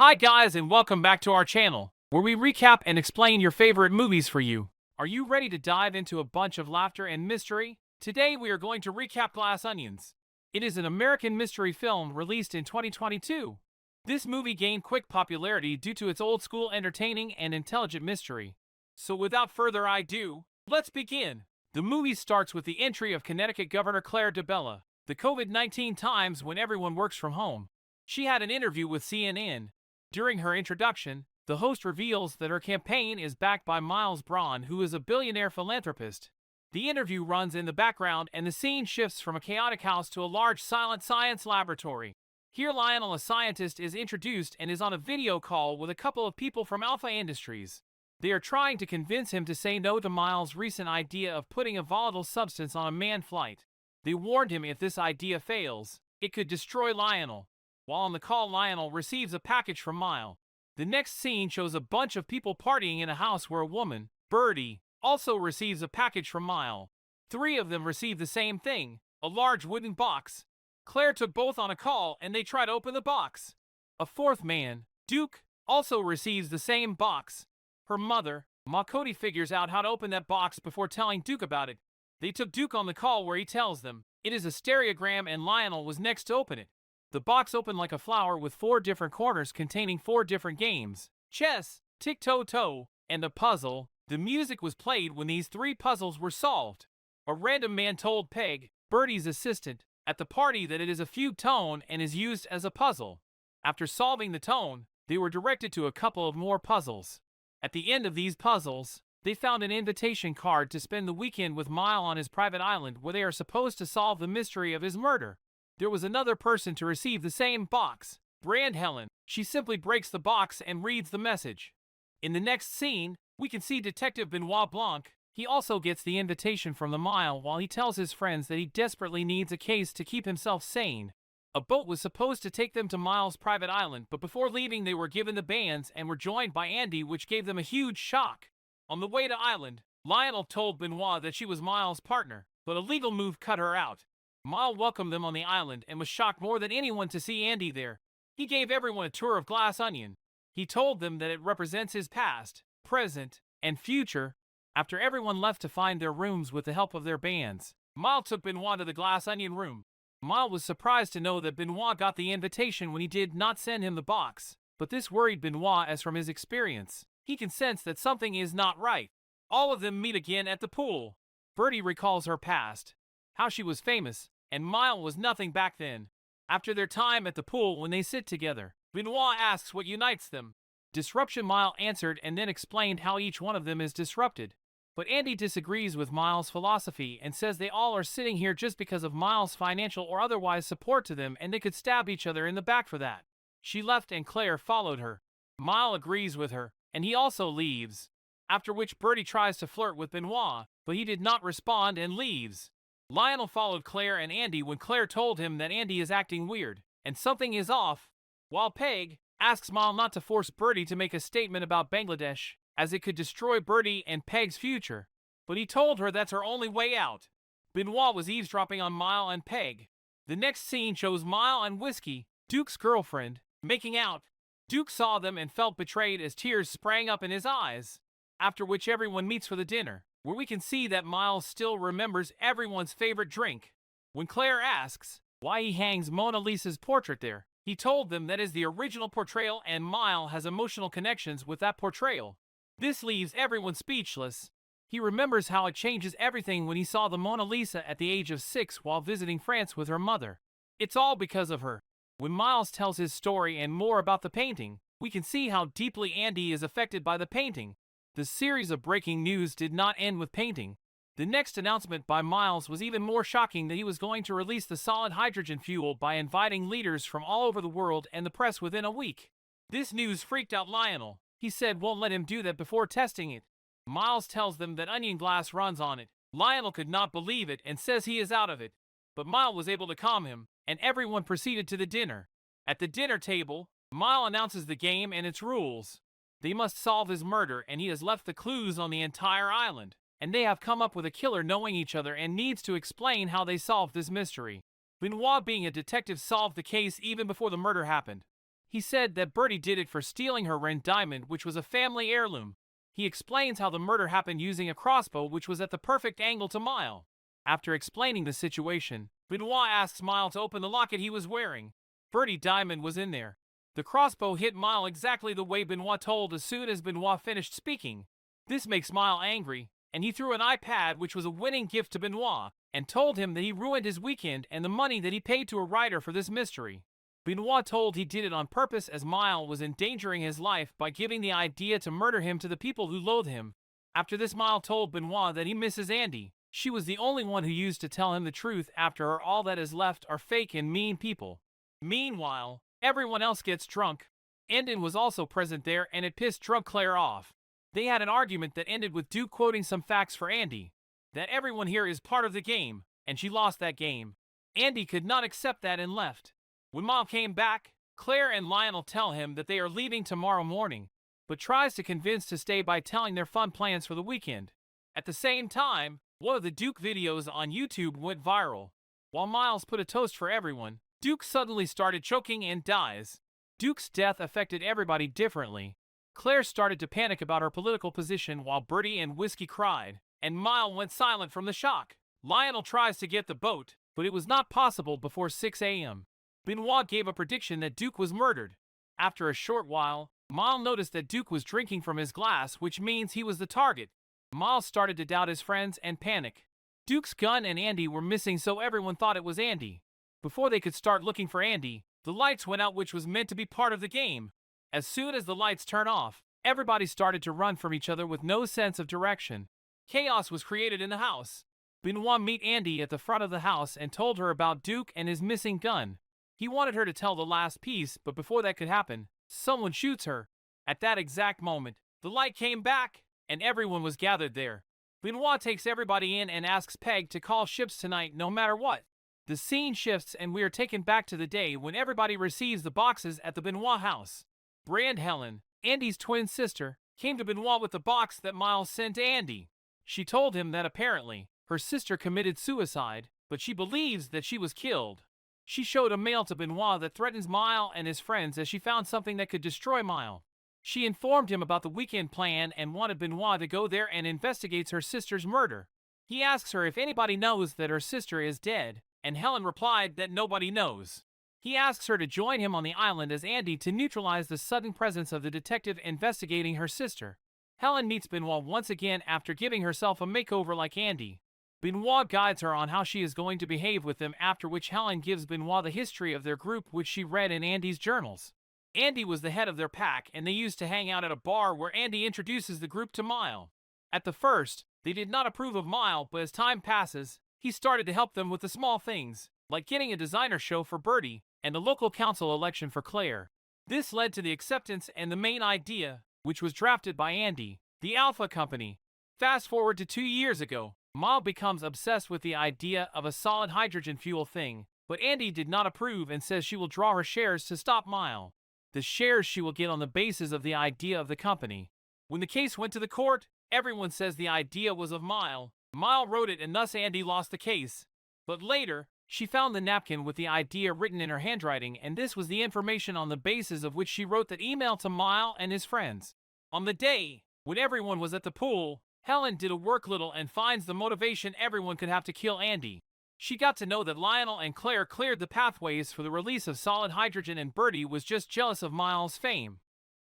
Hi guys and welcome back to our channel, where we recap and explain your favorite movies for you. Are you ready to dive into a bunch of laughter and mystery? Today we are going to recap Glass Onions. It is an American mystery film released in 2022. This movie gained quick popularity due to its old-school entertaining and intelligent mystery. So without further ado, let's begin. The movie starts with the entry of Connecticut Governor Claire DeBella, the COVID-19 times when everyone works from home. She had an interview with CNN. During her introduction, the host reveals that her campaign is backed by Miles Bron, who is a billionaire philanthropist. The interview runs in the background and the scene shifts from a chaotic house to a large silent science laboratory. Here Lionel, a scientist, is introduced and is on a video call with a couple of people from Alpha Industries. They are trying to convince him to say no to Miles' recent idea of putting a volatile substance on a manned flight. They warned him if this idea fails, it could destroy Lionel. While on the call, Lionel receives a package from Miles. The next scene shows a bunch of people partying in a house where a woman, Birdie, also receives a package from Miles. Three of them receive the same thing, a large wooden box. Claire took both on a call and they try to open the box. A fourth man, Duke, also receives the same box. Her mother, Ma Cody, figures out how to open that box before telling Duke about it. They took Duke on the call where he tells them it is a stereogram and Lionel was next to open it. The box opened like a flower with 4 different corners containing 4 different games: chess, tic-toe-toe, and a puzzle. The music was played when these 3 puzzles were solved. A random man told Peg, Birdie's assistant, at the party that it is a fugue tone and is used as a puzzle. After solving the tone, they were directed to a couple of more puzzles. At the end of these puzzles, they found an invitation card to spend the weekend with Miles on his private island where they are supposed to solve the mystery of his murder. There was another person to receive the same box, Brand Helen. She simply breaks the box and reads the message. In the next scene, we can see Detective Benoit Blanc. He also gets the invitation from the Miles while he tells his friends that he desperately needs a case to keep himself sane. A boat was supposed to take them to Miles' private island, but before leaving they were given the bands and were joined by Andy, which gave them a huge shock. On the way to island, Lionel told Benoit that she was Miles' partner, but a legal move cut her out. Miles welcomed them on the island and was shocked more than anyone to see Andy there. He gave everyone a tour of Glass Onion. He told them that it represents his past, present, and future. After everyone left to find their rooms with the help of their bands, Miles took Benoit to the Glass Onion room. Miles was surprised to know that Benoit got the invitation when he did not send him the box, but this worried Benoit as from his experience, he can sense that something is not right. All of them meet again at the pool. Birdie recalls her past, how she was famous, and Miles was nothing back then. After their time at the pool, when they sit together, Benoit asks what unites them. Disruption, Miles answered and then explained how each one of them is disrupted. But Andy disagrees with Miles' philosophy and says they all are sitting here just because of Miles' financial or otherwise support to them and they could stab each other in the back for that. She left and Claire followed her. Miles agrees with her, and he also leaves. After which Birdie tries to flirt with Benoit, but he did not respond and leaves. Lionel followed Claire and Andy when Claire told him that Andy is acting weird, and something is off, while Peg asks Miles not to force Birdie to make a statement about Bangladesh, as it could destroy Birdie and Peg's future, but he told her that's her only way out. Benoit was eavesdropping on Miles and Peg. The next scene shows Miles and Whiskey, Duke's girlfriend, making out. Duke saw them and felt betrayed as tears sprang up in his eyes, after which everyone meets for the dinner, where we can see that Miles still remembers everyone's favorite drink. When Claire asks why he hangs Mona Lisa's portrait there, he told them that is the original portrayal and Miles has emotional connections with that portrayal. This leaves everyone speechless. He remembers how it changes everything when he saw the Mona Lisa at the age of 6 while visiting France with her mother. It's all because of her. When Miles tells his story and more about the painting, we can see how deeply Andy is affected by the painting. The series of breaking news did not end with painting. The next announcement by Miles was even more shocking, that he was going to release the solid hydrogen fuel by inviting leaders from all over the world and the press within a week. This news freaked out Lionel. He said won't let him do that before testing it. Miles tells them that onion glass runs on it. Lionel could not believe it and says he is out of it. But Miles was able to calm him, and everyone proceeded to the dinner. At the dinner table, Miles announces the game and its rules. They must solve his murder, and he has left the clues on the entire island, and they have come up with a killer knowing each other and needs to explain how they solved this mystery. Benoit, being a detective, solved the case even before the murder happened. He said that Bertie did it for stealing her red diamond, which was a family heirloom. He explains how the murder happened using a crossbow which was at the perfect angle to Miles. After explaining the situation, Benoit asks Miles to open the locket he was wearing. Bertie diamond was in there. The crossbow hit Miles exactly the way Benoit told as soon as Benoit finished speaking. This makes Miles angry, and he threw an iPad which was a winning gift to Benoit, and told him that he ruined his weekend and the money that he paid to a writer for this mystery. Benoit told he did it on purpose as Miles was endangering his life by giving the idea to murder him to the people who loathe him. After this, Miles told Benoit that he misses Andy. She was the only one who used to tell him the truth. After her, all that is left are fake and mean people. Meanwhile, everyone else gets drunk. Endon was also present there, and it pissed drunk Claire off. They had an argument that ended with Duke quoting some facts for Andy. That everyone here is part of the game, and she lost that game. Andy could not accept that and left. When Miles came back, Claire and Lionel tell him that they are leaving tomorrow morning, but tries to convince to stay by telling their fun plans for the weekend. At the same time, one of the Duke videos on YouTube went viral. While Miles put a toast for everyone, Duke suddenly started choking and dies. Duke's death affected everybody differently. Claire started to panic about her political position while Bertie and Whiskey cried, and Miles went silent from the shock. Lionel tries to get the boat, but it was not possible before 6 a.m. Benoit gave a prediction that Duke was murdered. After a short while, Miles noticed that Duke was drinking from his glass, which means he was the target. Miles started to doubt his friends and panic. Duke's gun and Andy were missing, so everyone thought it was Andy. Before they could start looking for Andy, the lights went out, which was meant to be part of the game. As soon as the lights turned off, everybody started to run from each other with no sense of direction. Chaos was created in the house. Benoit met Andy at the front of the house and told her about Duke and his missing gun. He wanted her to tell the last piece, but before that could happen, someone shoots her. At that exact moment, the light came back, and everyone was gathered there. Benoit takes everybody in and asks Peg to call ships tonight no matter what. The scene shifts and we are taken back to the day when everybody receives the boxes at the Benoit house. Brand Helen, Andy's twin sister, came to Benoit with the box that Miles sent to Andy. She told him that apparently her sister committed suicide, but she believes that she was killed. She showed a mail to Benoit that threatens Miles and his friends as she found something that could destroy Miles. She informed him about the weekend plan and wanted Benoit to go there and investigates her sister's murder. He asks her if anybody knows that her sister is dead, and Helen replied that nobody knows. He asks her to join him on the island as Andy to neutralize the sudden presence of the detective investigating her sister. Helen meets Benoit once again after giving herself a makeover like Andy. Benoit guides her on how she is going to behave with them, after which Helen gives Benoit the history of their group, which she read in Andy's journals. Andy was the head of their pack, and they used to hang out at a bar where Andy introduces the group to Miles. At the first, they did not approve of Miles, but as time passes, he started to help them with the small things, like getting a designer show for Bertie and a local council election for Claire. This led to the acceptance and the main idea, which was drafted by Andy, the Alpha Company. Fast forward to 2 years ago. Miles becomes obsessed with the idea of a solid hydrogen fuel thing, but Andy did not approve and says she will draw her shares to stop Miles. The shares she will get on the basis of the idea of the company. When the case went to the court, everyone says the idea was of Miles. Miles wrote it and thus Andy lost the case. But later, she found the napkin with the idea written in her handwriting, and this was the information on the basis of which she wrote that email to Miles and his friends. On the day when everyone was at the pool, Helen did a work little and finds the motivation everyone could have to kill Andy. She got to know that Lionel and Claire cleared the pathways for the release of solid hydrogen, and Bertie was just jealous of Miles' fame.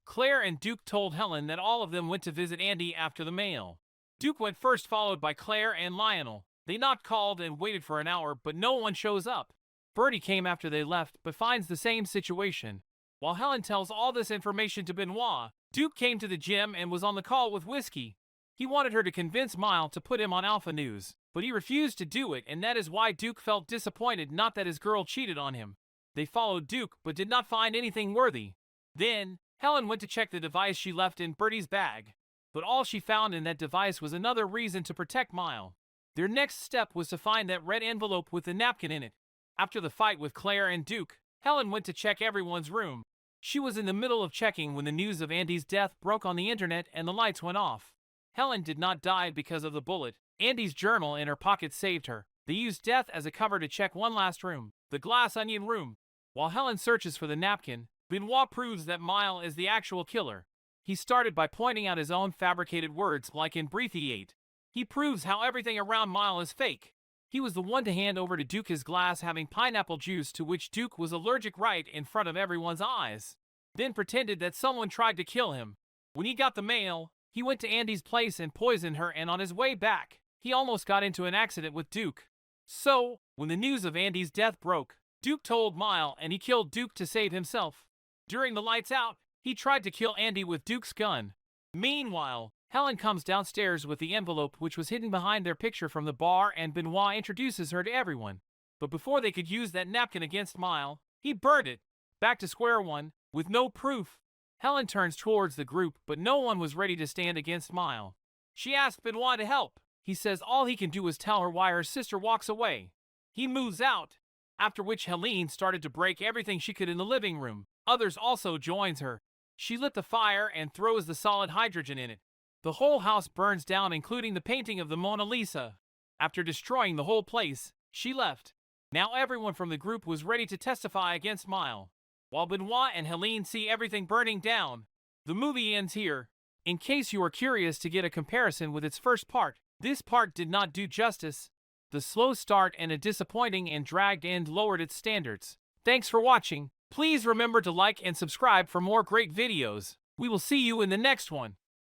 Claire and Duke told Helen that all of them went to visit Andy after the mail. Duke went first, followed by Claire and Lionel. They not called and waited for an hour, but no one shows up. Bertie came after they left, but finds the same situation. While Helen tells all this information to Benoit, Duke came to the gym and was on the call with Whiskey. He wanted her to convince Miles to put him on Alpha News, but he refused to do it, and that is why Duke felt disappointed, not that his girl cheated on him. They followed Duke, but did not find anything worthy. Then, Helen went to check the device she left in Bertie's bag, but all she found in that device was another reason to protect Miles. Their next step was to find that red envelope with the napkin in it. After the fight with Claire and Duke, Helen went to check everyone's room. She was in the middle of checking when the news of Andy's death broke on the internet and the lights went off. Helen did not die because of the bullet. Andy's journal in her pocket saved her. They used death as a cover to check one last room, the glass onion room. While Helen searches for the napkin, Benoit proves that Miles is the actual killer. He started by pointing out his own fabricated words like in Breathiate. He proves how everything around Miles is fake. He was the one to hand over to Duke his glass having pineapple juice to which Duke was allergic right in front of everyone's eyes. Then pretended that someone tried to kill him. When he got the mail, he went to Andy's place and poisoned her, and on his way back, he almost got into an accident with Duke. So, when the news of Andy's death broke, Duke told Miles and he killed Duke to save himself. During the lights out, he tried to kill Andy with Duke's gun. Meanwhile, Helen comes downstairs with the envelope which was hidden behind their picture from the bar, and Benoit introduces her to everyone. But before they could use that napkin against Miles, he burned it. Back to square one, with no proof. Helen turns towards the group, but no one was ready to stand against Miles. She asks Benoit to help. He says all he can do is tell her why her sister walks away. He moves out, after which Helene started to break everything she could in the living room. Others also joins her. She lit the fire and throws the solid hydrogen in it. The whole house burns down, including the painting of the Mona Lisa. After destroying the whole place, she left. Now everyone from the group was ready to testify against Miles. While Benoit and Helene see everything burning down, the movie ends here. In case you are curious to get a comparison with its first part, this part did not do justice. The slow start and a disappointing and dragged end lowered its standards. Thanks for watching. Please remember to like and subscribe for more great videos. We will see you in the next one.